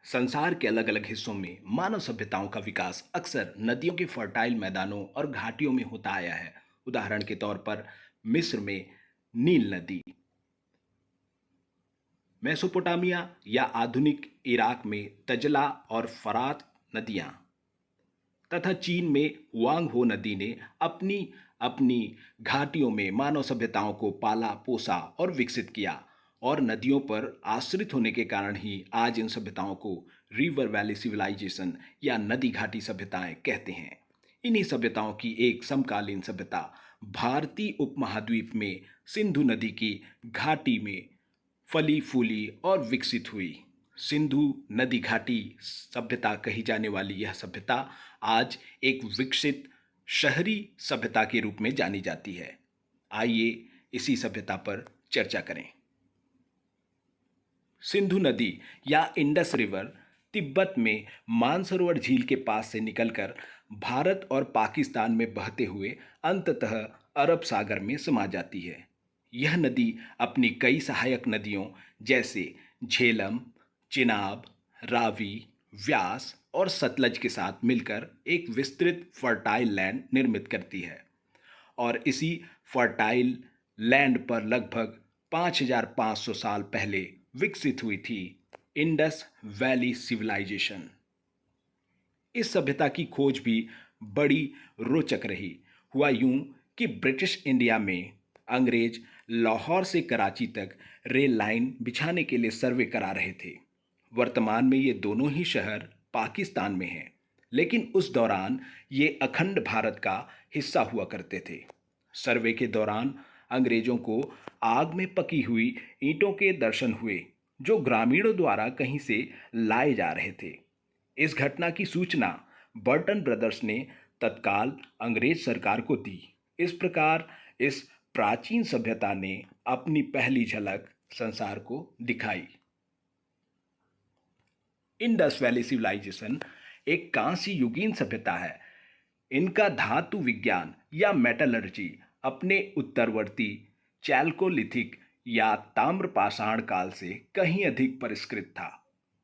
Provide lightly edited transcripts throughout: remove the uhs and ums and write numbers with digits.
संसार के अलग अलग हिस्सों में मानव सभ्यताओं का विकास अक्सर नदियों के फर्टाइल मैदानों और घाटियों में होता आया है। उदाहरण के तौर पर मिस्र में नील नदी, मेसोपोटामिया या आधुनिक इराक में तजला और फरात नदियां, तथा चीन में वांग नदी ने अपनी अपनी घाटियों में मानव सभ्यताओं को पाला पोसा और विकसित किया। और नदियों पर आश्रित होने के कारण ही आज इन सभ्यताओं को रिवर वैली सिविलाइजेशन या नदी घाटी सभ्यताएं कहते हैं। इन्हीं सभ्यताओं की एक समकालीन सभ्यता भारतीय उपमहाद्वीप में सिंधु नदी की घाटी में फली फूली और विकसित हुई। सिंधु नदी घाटी सभ्यता कही जाने वाली यह सभ्यता आज एक विकसित शहरी सभ्यता के रूप में जानी जाती है। आइए इसी सभ्यता पर चर्चा करें। सिंधु नदी या इंडस रिवर तिब्बत में मानसरोवर झील के पास से निकलकर भारत और पाकिस्तान में बहते हुए अंततः अरब सागर में समा जाती है। यह नदी अपनी कई सहायक नदियों जैसे झेलम, चिनाब, रावी, व्यास और सतलज के साथ मिलकर एक विस्तृत फर्टाइल लैंड निर्मित करती है। और इसी फर्टाइल लैंड पर लगभग 5,500 साल पहले विकसित हुई थी इंडस वैली सिविलाइजेशन। इस सभ्यता की खोज भी बड़ी रोचक रही। हुआ यूं कि ब्रिटिश इंडिया में अंग्रेज लाहौर से कराची तक रेल लाइन बिछाने के लिए सर्वे करा रहे थे। वर्तमान में ये दोनों ही शहर पाकिस्तान में हैं, लेकिन उस दौरान ये अखंड भारत का हिस्सा हुआ करते थे। सर्वे के दौरान अंग्रेजों को आग में पकी हुई ईंटों के दर्शन हुए, जो ग्रामीणों द्वारा कहीं से लाए जा रहे थे। इस घटना की सूचना बर्टन ब्रदर्स ने तत्काल अंग्रेज सरकार को दी। इस प्रकार इस प्राचीन सभ्यता ने अपनी पहली झलक संसार को दिखाई। इंडस वैली सिविलाइजेशन एक कांस्य युगीन सभ्यता है। इनका धातु विज्ञान या मेटलर्जी अपने उत्तरवर्ती चैल्कोलिथिक या ताम्रपाषाण काल से कहीं अधिक परिष्कृत था।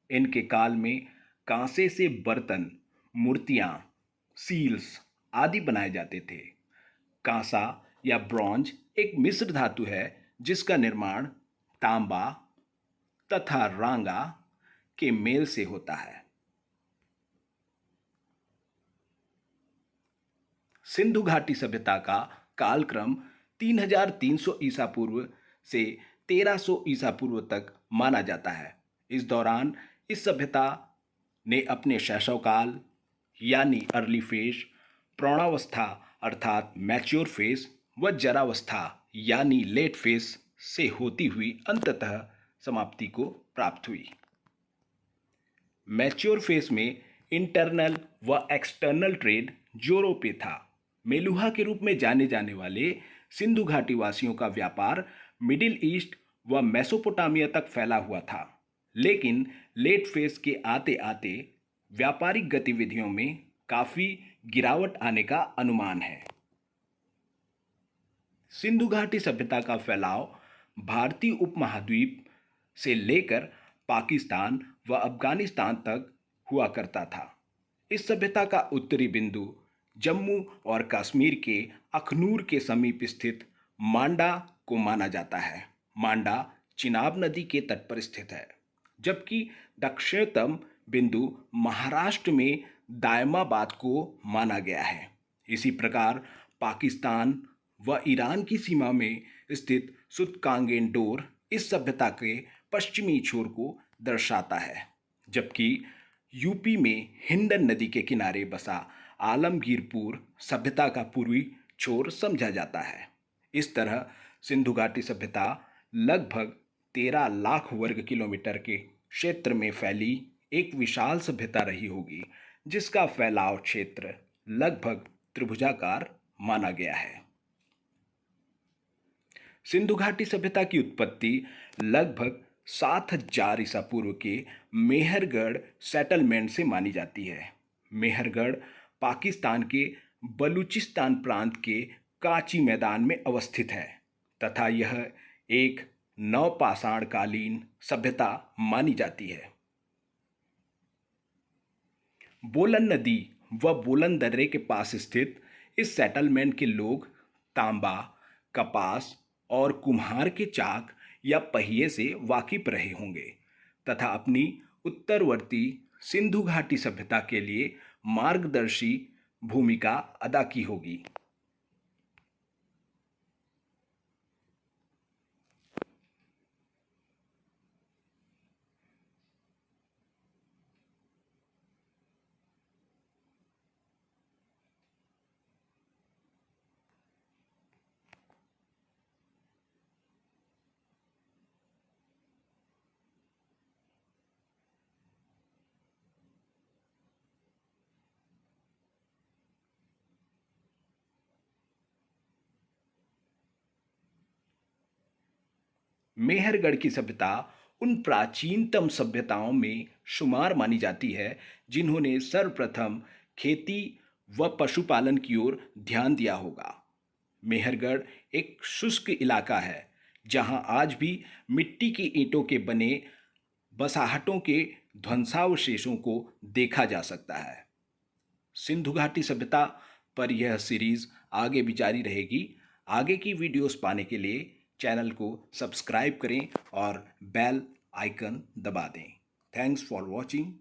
इनके काल में कांसे से बर्तन, मूर्तियां, सील्स आदि बनाए जाते थे। कांसा या ब्रॉन्ज एक मिश्र धातु है जिसका निर्माण तांबा तथा रांगा के मेल से होता है। सिंधु घाटी सभ्यता का कालक्रम 3,300 ईसा पूर्व से 1,300 ईसा पूर्व तक माना जाता है। इस दौरान इस सभ्यता ने अपने शैशवकाल यानी अर्ली फेज, प्रौढ़ावस्था अर्थात मैच्योर फेज व जरावस्था यानी लेट फेज से होती हुई अंततः समाप्ति को प्राप्त हुई। मैच्योर फेज में इंटरनल व एक्सटर्नल ट्रेड जोरों पे था। मेलुहा के रूप में जाने जाने वाले सिंधु घाटी वासियों का व्यापार मिडिल ईस्ट व मेसोपोटामिया तक फैला हुआ था। लेकिन लेट फेज के आते आते व्यापारिक गतिविधियों में काफ़ी गिरावट आने का अनुमान है। सिंधु घाटी सभ्यता का फैलाव भारतीय उपमहाद्वीप से लेकर पाकिस्तान व अफगानिस्तान तक हुआ करता था। इस सभ्यता का उत्तरी बिंदु जम्मू और कश्मीर के अखनूर के समीप स्थित मांडा को माना जाता है। मांडा चिनाब नदी के तट पर स्थित है, जबकि दक्षिणतम बिंदु महाराष्ट्र में दायमाबाद को माना गया है। इसी प्रकार पाकिस्तान व ईरान की सीमा में स्थित सुतकांगेंडोर इस सभ्यता के पश्चिमी छोर को दर्शाता है, जबकि यूपी में हिंडन नदी के किनारे बसा आलमगीरपुर सभ्यता का पूर्वी छोर समझा जाता है। इस तरह सिंधु घाटी सभ्यता लगभग 13 लाख वर्ग किलोमीटर के क्षेत्र में फैली एक विशाल सभ्यता रही होगी, जिसका फैलाव क्षेत्र लगभग त्रिभुजाकार माना गया है। सिंधु घाटी सभ्यता की उत्पत्ति लगभग 7,000 ईसा पूर्व के मेहरगढ़ सेटलमेंट से मानी जाती है। मेहरगढ़ पाकिस्तान के बलूचिस्तान प्रांत के काची मैदान में अवस्थित है तथा यह एक नवपाषाणकालीन सभ्यता मानी जाती है। बोलन नदी व बोलन दर्रे के पास स्थित इस सेटलमेंट के लोग तांबा, कपास और कुम्हार के चाक या पहिए से वाकिफ रहे होंगे तथा अपनी उत्तरवर्ती सिंधु घाटी सभ्यता के लिए मार्गदर्शी भूमिका अदा की होगी। मेहरगढ़ की सभ्यता उन प्राचीनतम सभ्यताओं में शुमार मानी जाती है जिन्होंने सर्वप्रथम खेती व पशुपालन की ओर ध्यान दिया होगा। मेहरगढ़ एक शुष्क इलाका है जहां आज भी मिट्टी की ईंटों के बने बसाहटों के ध्वंसावशेषों को देखा जा सकता है। सिंधु घाटी सभ्यता पर यह सीरीज आगे भी जारी रहेगी। आगे की वीडियोस पाने के लिए चैनल को सब्सक्राइब करें और बेल आइकन दबा दें। Thanks for watching.